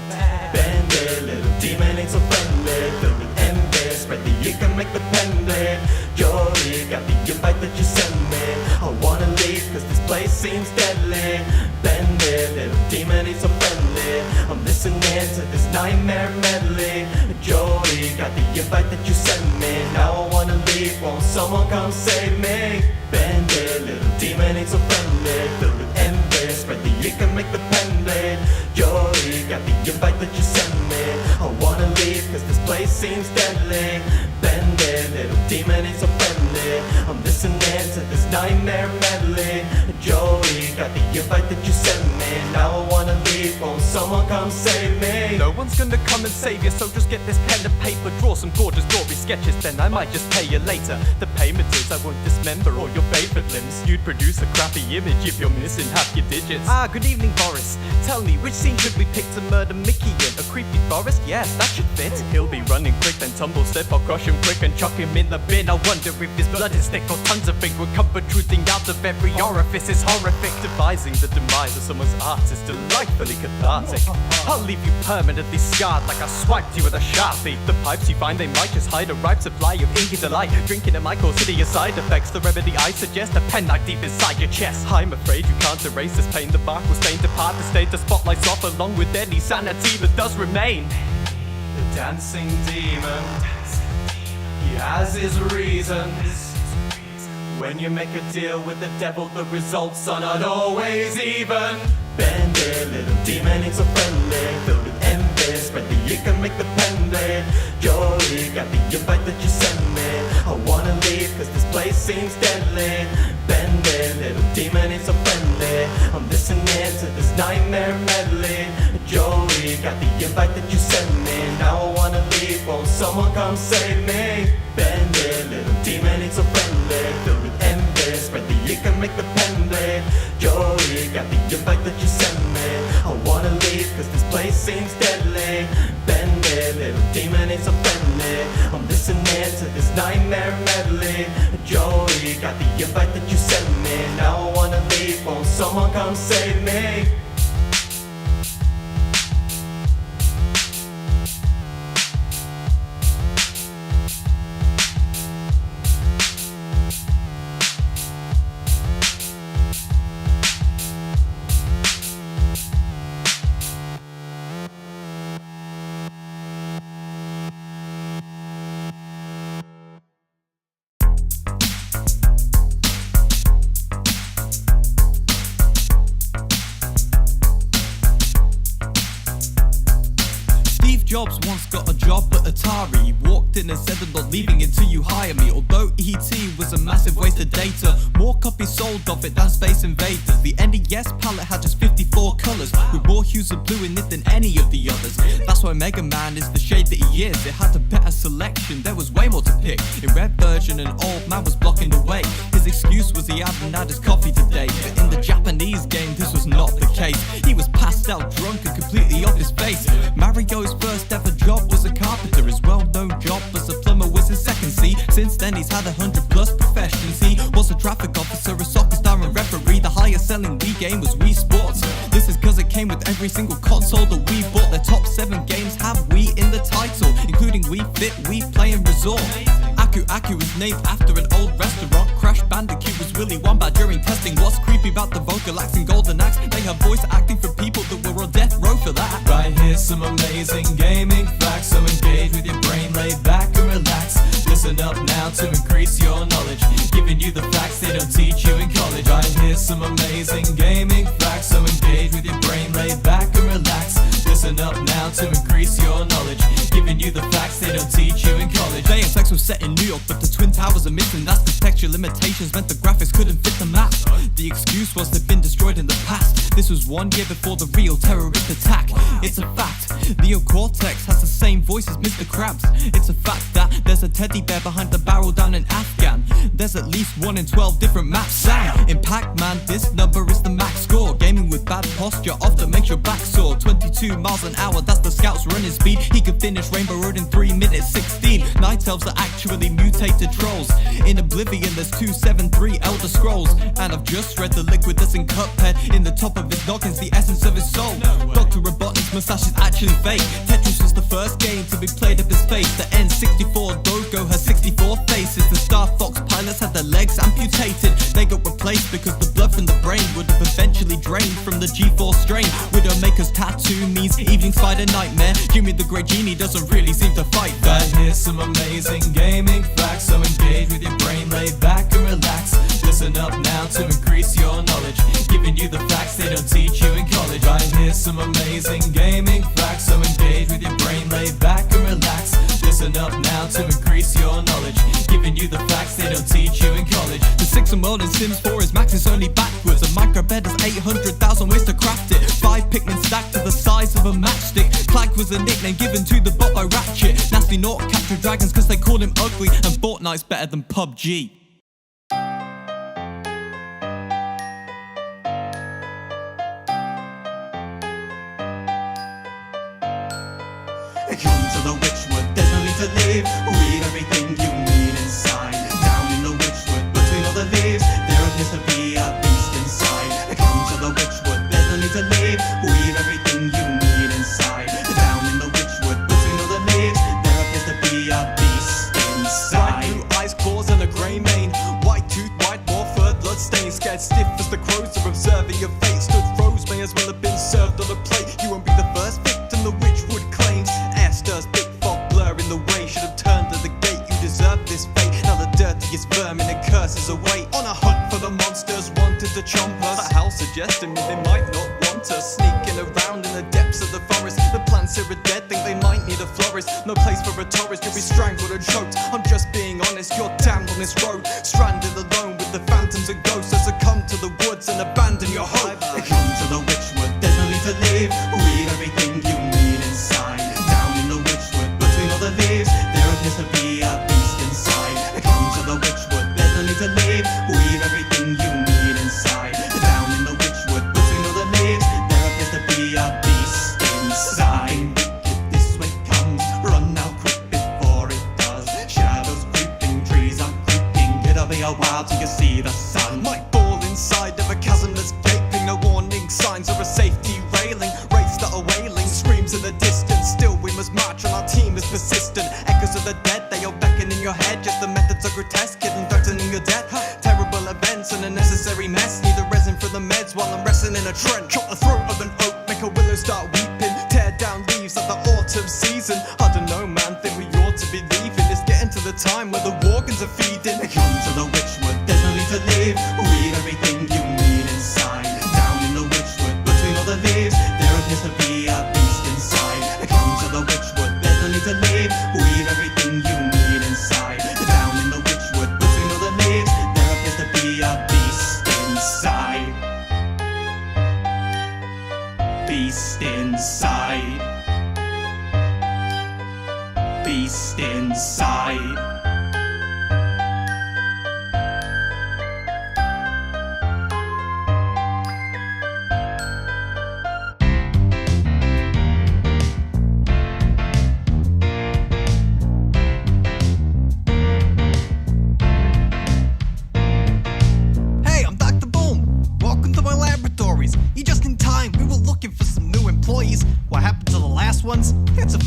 Bendy, little demon ain't so friendly. Filled with envy, spread the ink and make the pen bleed. Jory, got the invite that you sent me. I wanna leave cause this place seems deadly. Bendy, little demon ain't so friendly. I'm listening to this nightmare medley. Jory, got the invite that you sent me. Now I wanna leave, won't someone come save me? Bendy, little demon ain't so friendly. Filled with envy, spread the ink and make the pen bleed. Jory, got the invite that you sent me. I wanna leave cause this place seems deadly. Bendy, little demon ain't so friendly. I'm listening to this nightmare medley. Jory, got the invite that you sent me. Now I wanna leave, won't someone come save me? No one's gonna come and save you, so just get this pen and paper. Draw some gorgeous gory sketches, then I might just pay you later. The payment is I won't dismember all your favorite limbs. You'd produce a crappy image if you're missing half your digits. Ah, good evening, Boris. Tell me, which scene should we pick to murder Mickey in? A creepy forest? Yes, that should fit. He'll be running quick, then tumble step. I'll crush him quick and chuck him in the bin. I wonder if his blood is thick or tons of ink will come protruding out of every orifice. Is horrific. Devising the demise of someone's art is delightfully cathartic. I'll leave you permanently scarred like I swiped you with a Sharpie. The pipes you find, they might just hide a ripe supply of inky delight. Drinking it might cause hideous side effects. The remedy I suggest, a penknife deep inside your chest. I'm afraid you can't erase this pain. The bark will stain, depart the state. The spotlight's off along with any sanity that does remain. The dancing demon, he has his reasons. When you make a deal with the devil, the results are not always even. Bendy, little demon ain't so friendly. Filled with envy, spread the ink and make the pen bleed. Jory, got the invite that you sent me. I wanna leave cause this place seems deadly. Bendy, little demon ain't so friendly. I'm listening to this nightmare medley. Jory, got the invite that you sent me. Now I wanna leave, won't someone come save me? Bendy, little demon ain't so friendly. Filled with envy, spread the ink and make the pen bleed. Jory, got the invite that you sent me. I wanna leave cause this place seems deadly. Bendy, little demon ain't so friendly. I'm listening to this nightmare medley. Jory, got the invite that you sent me. Now I wanna leave, won't someone come save me? Jobs once got a job at Atari. Walked in and said I'm not leaving until you hire me. Although E.T. was a massive waste of data, more copies sold of it than Space Invaders. The NES palette had just 54 colours, with more hues of blue in it than any of the others. That's why Mega Man is the shade that he is. It had a better selection, there was way more to pick. In red version, an old man was blocking the way. His excuse was he hadn't had his coffee today. But in the Japanese game, this was not the case. He was passed out drunk and completely off his face. Mario's first ever job was a carpenter. His well-known job as a plumber was his second. See, since then he's had 100 plus professions. He was a traffic officer, a soccer star and referee. The highest selling Wii game was Wii Sports. This is cause it came with every single console that we bought. The top 7 games have Wii in the title, including Wii Fit, Wii Play and Resort. Aku is named after an old restaurant. Crash Bandicoot was Willy Wombat during testing. What's creepy about the vocal acts in Golden Axe? They have voice acting for people that were on death row for that. Right here's some amazing gaming facts, so engage with your brain, lay back and relax. Listen up now to increase your knowledge, giving you the facts they don't teach you in college. Right here's some amazing gaming facts, so engage with your brain, lay back and relax. Listen up now to increase your knowledge, giving you the facts they don't teach you in college. Deus Ex was set in New York, but the Twin Towers are missing. That's the texture limitations meant the graphics couldn't fit the map. The excuse was they'd been destroyed in the past. This was 1 year before the real terrorist attack. It's a fact, Neo Cortex has the same voice as Mr. Krabs. It's a fact that there's a teddy bear behind the barrel down in Afghan. There's at least 1 in 12 different maps. Sam, in Pac-Man, this number is the max score. Gaming with bad posture often makes your back sore. 22 miles an hour, that's the scout's running speed. He could finish Rainbow Road in 3 minutes 16. Night elves are actually mutated trolls. In Oblivion there's 273 Elder Scrolls. And I've just read the liquid that's in Cuphead. In the top of his noggin's the essence of his soul. Dr. Robotnik's mustache is actually fake. Tetris was the first game to be played up his face. The N64 logo has 64 faces. The Star Fox pilots had their legs amputated. They got replaced because the blood from the brain would have eventually drained from the G4 strain. Widowmaker's tattoo means evening spider nightmare. Jimmy the Great Genie doesn't really seem to fight that. Right here's some amazing gaming facts, so engage with your brain, lay back and relax. Listen up now to increase your knowledge, giving you the facts they don't teach you in college. Right here's some amazing gaming facts, so engage with your brain, lay back and relax. Listen up now to increase your knowledge, giving you the facts they don't teach you in college. The 6 and world in Sims 4 is max is only backwards. A microbed has 800,000 ways to craft it. 5 Pikmin stacked to the size of a matchstick. Clank was a nickname given to the bot by Ratchet. Nasty Naught captured dragons cause they called him ugly. And Fortnite's better than PUBG. Come to the WitchWood, there's no need to leave. Read everything you need inside. Down in the WitchWood, between all the leaves, there appears to be a beast inside. Come to the WitchWood, there's no need to leave. Read everything you need inside. Down in the WitchWood, between all the leaves, there appears to be a beast inside. Bright blue eyes, claws and a grey mane. White tooth, white more fur, blood stains. Scared stiff as the crows are observing your fate. Stood froze, may as well have been served on a plate. You won't be the first victim the WitchWood claims. Stirs big fog blur in the way. Should have turned to the gate, you deserve this fate. Now the dirtiest vermin and curses await. On a hunt for the monsters wanted to chomp us. But Hal suggesting they might not want us. Sneaking around in the depths of the forest. The plants here are dead, think they might need a florist. No place for a tourist, you'll be strangled and choked. I'm just being honest, you're damned on this road. Stranded alone with the phantoms and ghosts. So succumb to the woods and abandon your hope. Come to the WitchWood, there's no need to leave. Read everything you need inside. The leaves, there appears to be a beast inside. Come to the WitchWood, there's no need to leave. Read everything you need inside. Down in the WitchWood, between all the leaves, there appears to be a beast inside. Wicked this way comes, run now quick before it does. Shadows creeping, trees are creeping. It'll be a while till you see the sun. Might fall inside of a chasm that's gaping. No warning signs or a safety railing. Wraiths that are wailing, screams in the distance. Still we must march on, our team is persistent. Echoes of the dead, they are beckoning in your head. Just the methods are grotesque, hidden threatening your death. Terrible events and a necessary mess. Need the resin for the meds while I'm resting in a trench. Chop the throat of an oak, make a willow start weeping. Tear down leaves like the autumn season. I don't know man, think we ought to be leaving. It's getting to the time where the Worgans are feeding. Come to the WitchWood, there's no need to leave. Read everything you need inside. Down in the WitchWood, between all the leaves, there appears to be a beast inside. Come to the WitchWood,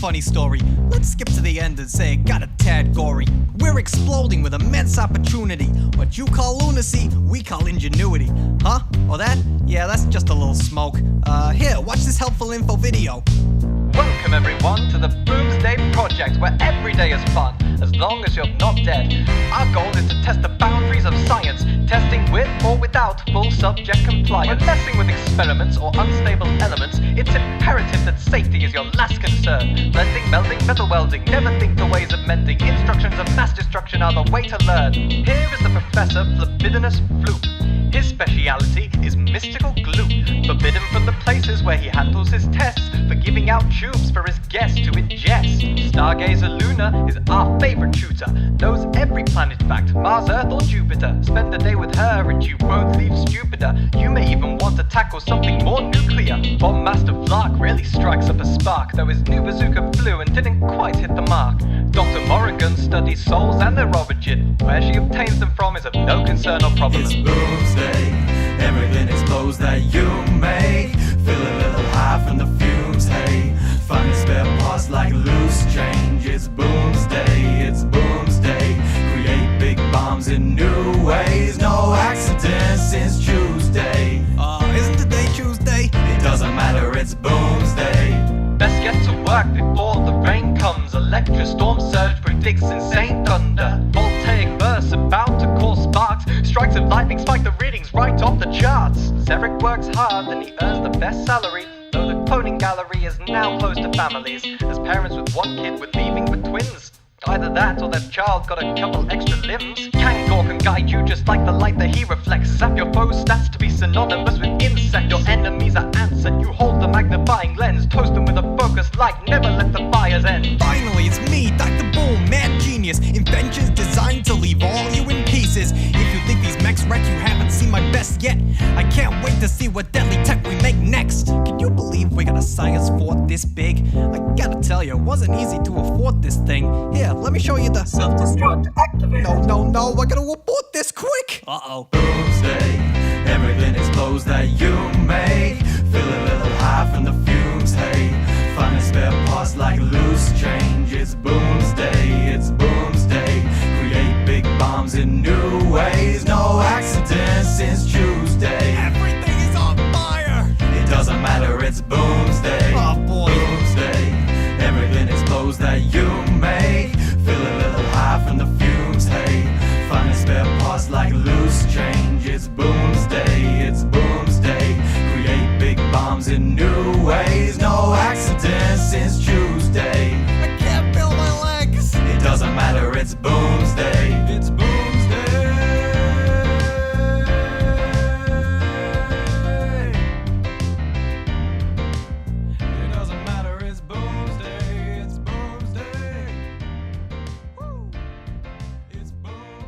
funny story. Let's skip to the end and say it got a tad gory. We're exploding with immense opportunity. What you call lunacy, we call ingenuity. Huh? Or that? Yeah, that's just a little smoke. Here, watch this helpful info video. Welcome everyone to the Boomsday project, where every day is fun, as long as you're not dead. Our goal is to test the boundaries of science, testing with or without full subject compliance. When messing with experiments or unstable elements, it's imperative that safety is your last concern. Blending, melding, metal welding, never think the ways of mending. Instructions of mass destruction are the way to learn. Here is the Professor Flabidinous Floop. His speciality is mystical glue, forbidden from the places where he handles his tests, for giving out tubes for his guests to ingest. Stargazer Luna is our favorite tutor, knows every planet fact, Mars, Earth or Jupiter. Spend a day with her and you won't leave stupider. You may even want to tackle something more nuclear. Bomb Master Flark really strikes up a spark, though his new bazooka flew and didn't quite hit the mark. Dr. Morrigan studies souls and their origin. Where she obtains them from is of no concern or problem. It's Boomsday, everything explodes that you make. Feel a little high from the fumes, hey. Finding spare parts like loose change. It's Boomsday, it's Boomsday. Create big bombs in new ways. No accidents since Tuesday. Isn't today Tuesday? It doesn't matter, it's Boomsday. Best get to work before the rain comes. Electric storm surge predicts insane thunder. Voltaic bursts about to cause sparks. Strikes of lightning spike the readings right off the charts. Zerek works hard and he earns the best salary, though the cloning gallery is now closed to families, as parents with one kid were leaving with twins. Either that or their child got a couple extra limbs. Kangor can guide you just like the light that he reflects. Zap your foe's stats to be synonymous with insect. Your enemies are ants and you hold the magnifying lens. Toast them with a focused light, never let the fires end. Finally, it's me, Dr. Boom, mad genius. Inventions designed to leave all you in pieces. If you think these mechs wreck, you haven't seen my best yet. I can't wait to see what deadly tech we make next. Can you believe we got a science fort this big? I gotta tell you, it wasn't easy to afford this thing. Here, let me show you the self-destruct activate. No, I gotta abort this quick. Uh-oh. Boomsday, everything explodes that you make. Feel a little high from the fumes, hey. Finding spare parts like loose change. It's Boomsday, it's Boomsday. Create big bombs in new ways. No accidents since Tuesday. Everything is on fire. It doesn't matter, it's Boomsday. Oh boy. Boomsday, everything explodes that you make. Feel a little high from the fumes, hey. Finding spare parts like loose change. It's Boomsday, it's Boomsday. Create big bombs in new ways. No accidents since Tuesday. I can't feel my legs. It doesn't matter, it's Boomsday. It's Boomsday. It doesn't matter, it's Boomsday. It's Boomsday. Woo. It's Boomsday.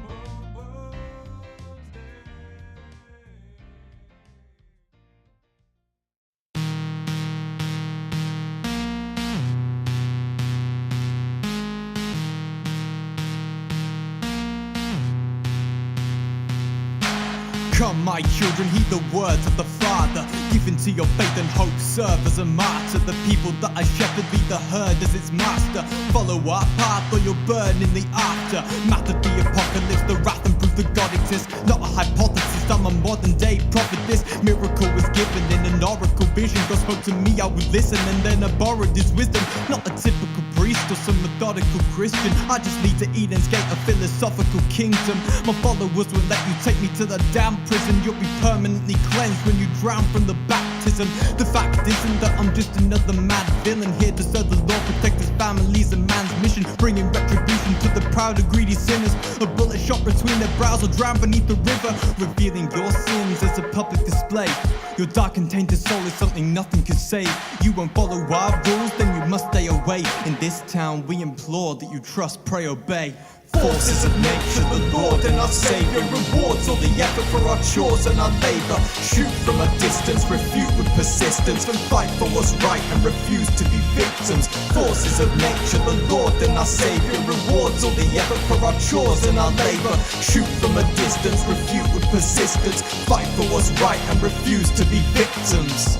Come, my children, heed the words of the Father. Give into your faith and hope, serve as a martyr. The people that I shepherd, lead the herd as its master. Follow our path or you'll burn in the after. Math of the apocalypse, the wrath and proof that God exists. Not a hypothesis, I'm a modern day prophet. This miracle was given in an oracle vision. God spoke to me, I would listen, and then I borrowed his wisdom. Not a typical priest or some methodical Christian. I just lead to Eden's gate, a philosophical kingdom. My followers will let you take me to the damn prison. You'll be permanently cleansed when you drown from the baptism. The fact isn't that I'm just another mad villain here to serve the Lord, protect his families and man's mission, bringing retribution to the proud and greedy sinners. A bullet shot between their brows or drown beneath the river, revealing your sins as a public display. Your dark and tainted soul is something nothing can save. You won't follow our rules, then you must stay away. In this town we implore that you trust, pray, obey. Forces of nature, the Lord and our Savior rewards all the effort for our chores and our labor. Shoot from a distance, refute with persistence, and fight for what's right and refuse to be victims. Forces of nature, the Lord and our Savior rewards all the effort for our chores and our labor. Shoot from a distance, refute with persistence, fight for what's right and refuse to be victims.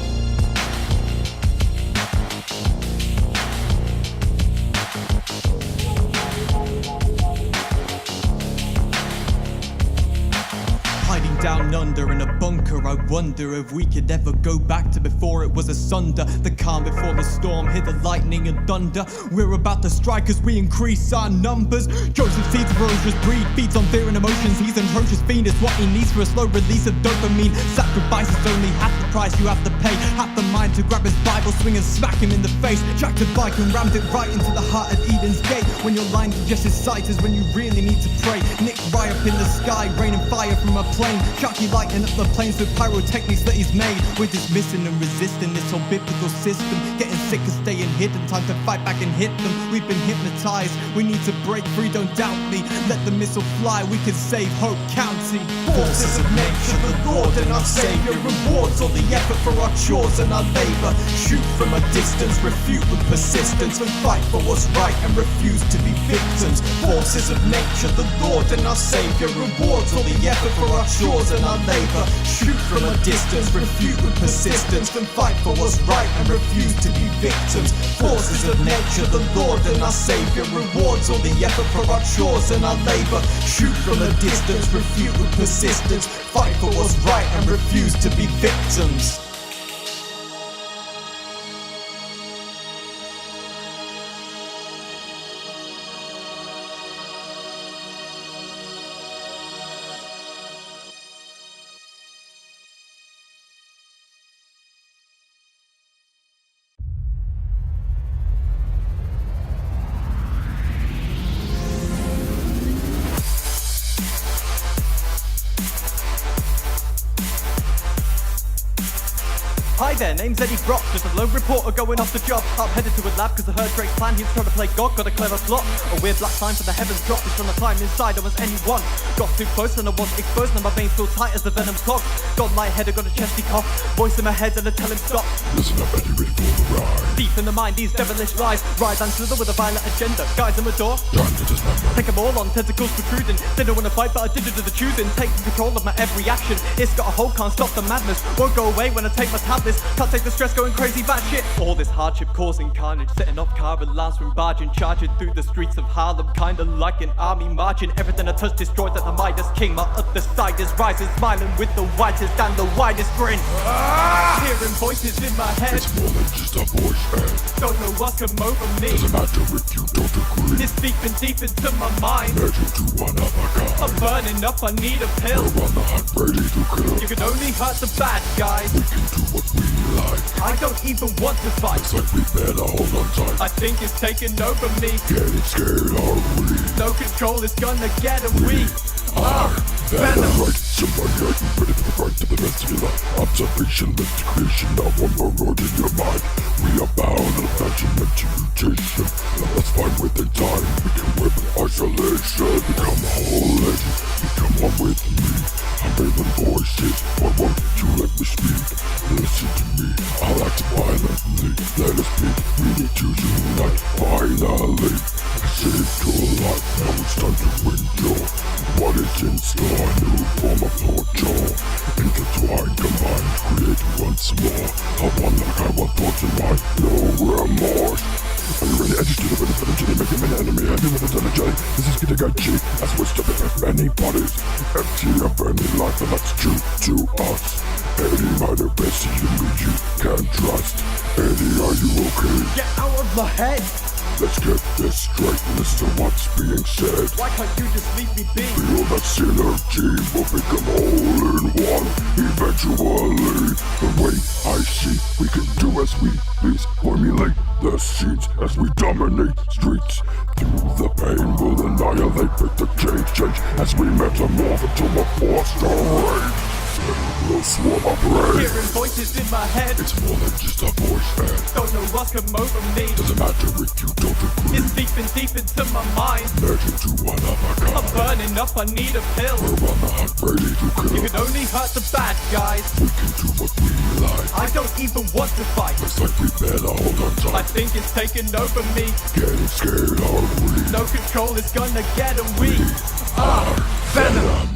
From down under in a bunker, I wonder if we could ever go back to before it was asunder. The calm before the storm, hear the lightning and thunder. We're about to strike as we increase our numbers. Joseph seeds ferocious breed, feeds on fear and emotions. He's an atrocious fiend, it's what he needs for a slow release of dopamine. Sacrifice is only half the price you have to pay. Half the mind to grab his Bible, swing and smack him in the face. Jacked a bike and rammed it right into the heart of Eden's gate. When your line to just his sight is when you really need to pray. Nick right up in the sky, raining fire from a plane. Sharky lighting up the planes with pyrotechnics that he's made. We're dismissing and resisting this whole biblical system. Getting sick of staying hidden, time to fight back and hit them. We've been hypnotized, we need to break free, don't doubt me. Let the missile fly, we can save Hope County. Forces of nature, the Lord and our Savior rewards all the effort for our chores and our labor. Shoot from a distance, refute with persistence, and fight for what's right and refuse to be victims. Forces of nature, the Lord and our Savior rewards all the effort for our chores and our labor. Shoot from a distance, refute with persistence, and fight for what's right and refuse to be victims. Forces of nature, the Lord and our Savior rewards all the effort for our chores and our labor. Shoot from a distance, refute with persistence, fight for what's right and refuse to be victims. Hi there, name's Eddie Brock, just a lone reporter going off the job. I'm headed to a lab cause I heard Drake's plan, he's trying to play God, got a clever plot. A weird black sign from the heavens dropped, it's from the climb inside, I was anyone. Got too close and I was exposed, now my veins feel tight as the venom's clog. Got lightheaded, got a chesty cough, voice in my head and I tell him stop. Listen up, Eddie, ready for the ride. Deep in the mind, these devilish lies, rise and slither with a violent agenda. Guys, I'm a door, Time to dismember. take them all on, tentacles protruding. Didn't wanna fight but I did it to the choosing. Taking control of my every action, it's got a hold, can't stop the madness. Won't go away when I take my tablets, can't take the stress going crazy batshit. All this hardship causing carnage, setting off car alarms from barging, charging through the streets of Harlem, kinda like an army marching. Everything I touch destroyed at the Midas King. My other side is rising, smiling with the whitest and the widest grin. Hearing voices in my head, It's more than just a voice, man. don't know what's come over me. Doesn't matter if you don't agree. It's seeping deep into my mind. Measure to one of a kind. I'm burning up, I need a pill. We're on the hunt, ready to kill. You can only hurt the bad guys. We can do what we like. I don't even want to fight. Looks like we better hold on tight. I think it's taking over me. Getting scared, are we? No control is gonna get a weak. Venom. Right, somebody are you ready for the fight to the rest of your life? Observation led to creation, now one more road in your mind. We are bound in imagination to mutation. Let's find within time, we can whip isolation. Become holy, become one with me. I'm hearing voices, why won't you let me speak? Listen to me, I'll act violently. Let us speak, we need to unite, finally. Save your life, now it's time to endure. What is in store, new form of torture. Intertwine, combine, create once more. I want like I want thoughts in mind, no remorse. Are you ready? Edges to the benefit of Jenny, make him an enemy. I do with a ton of jelly. This is getting a cheat, as we're stepping at many bodies. Empty of any life, and that's true to us. Eddie might have best you me, you can't trust. Eddie, are you okay? Get out of my head. Let's get this straight, listen to what's being said. Why can't you just leave me be? Feel that synergy will become all in one. Eventually, the way I see, we can do as we please. Formulate the seeds as we dominate streets. Through the pain we'll annihilate with the change as we metamorph into a force to rage. We'll swarm our brain. Hearing voices in my head, It's more than just a voice, man. don't know what's come over me. Doesn't matter if you don't agree. It's seeping deep into my mind. Measure to one of a I'm kind. burning up, I need a pill. We're on the hunt, ready to You kill. can only hurt the bad guys. We can do what we like. I don't even want to fight. Looks like we better hold on I tight. think it's taking over me. Getting scared, are we? No control is gonna get a weak. Venom.